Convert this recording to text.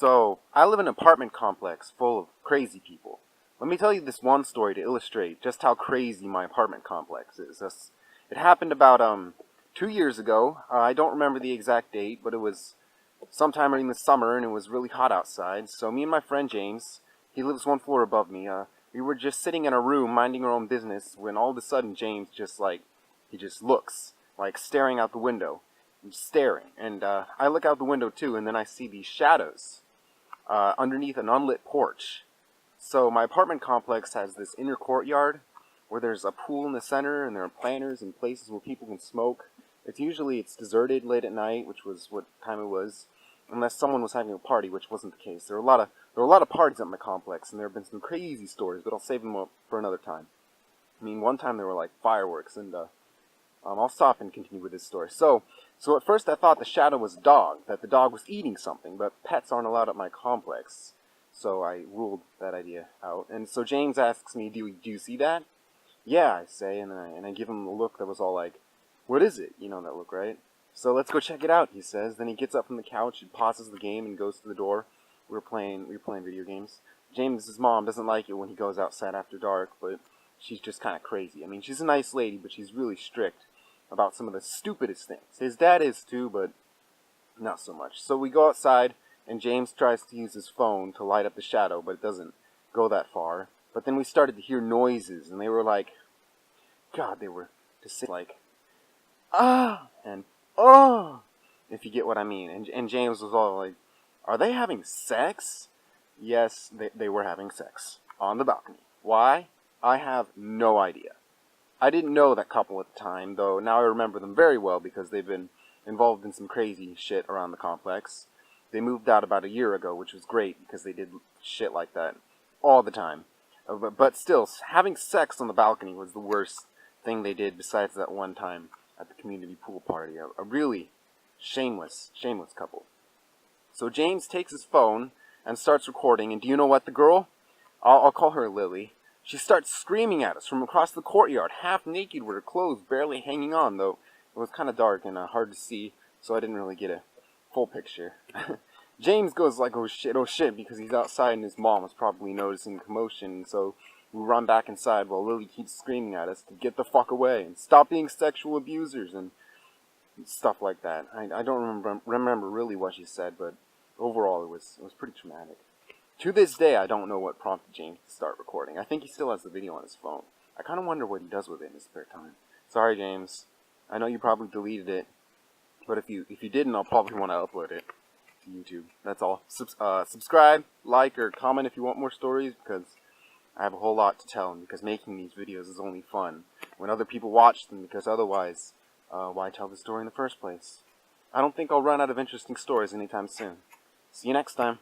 So, I live in an apartment complex full of crazy people. Let me tell you this one story to illustrate just how crazy my apartment complex is. It happened about 2 years ago. I don't remember the exact date, but it was sometime during the summer, and it was really hot outside. So me and my friend James, he lives one floor above me. We were just sitting in a room minding our own business when all of a sudden James he just looks, like staring out the window. He's staring, and I look out the window too, and then I see these shadows underneath an unlit porch. So my apartment complex has this inner courtyard where there's a pool in the center, and there are planters and places where people can smoke. It's deserted late at night, which was what time it was, unless someone was having a party, which wasn't the case. There were a lot of parties at my complex, and there have been some crazy stories, but I'll save them up for another time. I mean, one time there were like fireworks, and I'll stop and continue with this story. So at first I thought the shadow was a dog, that the dog was eating something, but pets aren't allowed at my complex. So I ruled that idea out. And so James asks me, do you see that? Yeah, I say, and I give him a look that was all like, what is it? You know that look, right? So let's go check it out, he says. Then he gets up from the couch and pauses the game and goes to the door. We were playing video games. James's mom doesn't like it when he goes outside after dark, but she's just kind of crazy. I mean, she's a nice lady, but she's really strict about some of the stupidest things. His dad is too, but not so much. So we go outside, and James tries to use his phone to light up the shadow, but it doesn't go that far. But then we started to hear noises, and they were like, God, they were just like, ah, and oh, if you get what I mean. And James was all like, are they having sex? Yes, they were having sex on the balcony. Why? I have no idea. I didn't know that couple at the time, though now I remember them very well because they've been involved in some crazy shit around the complex. They moved out about a year ago, which was great because they did shit like that all the time. But still, having sex on the balcony was the worst thing they did besides that one time at the community pool party. A really shameless couple. So James takes his phone and starts recording, and do you know what, the girl? I'll call her Lily. She starts screaming at us from across the courtyard, half naked with her clothes barely hanging on, though it was kind of dark and hard to see, so I didn't really get a full picture. James goes like, oh shit, because he's outside and his mom is probably noticing the commotion, so we run back inside while Lily keeps screaming at us to get the fuck away and stop being sexual abusers and stuff like that. I don't remember really what she said, but overall it was pretty traumatic. To this day, I don't know what prompted James to start recording. I think he still has the video on his phone. I kind of wonder what he does with it in his spare time. Sorry, James. I know you probably deleted it, but if you didn't, I'll probably want to upload it to YouTube. That's all. Subscribe, like, or comment if you want more stories, because I have a whole lot to tell, and because making these videos is only fun when other people watch them, because otherwise, why tell the story in the first place? I don't think I'll run out of interesting stories anytime soon. See you next time.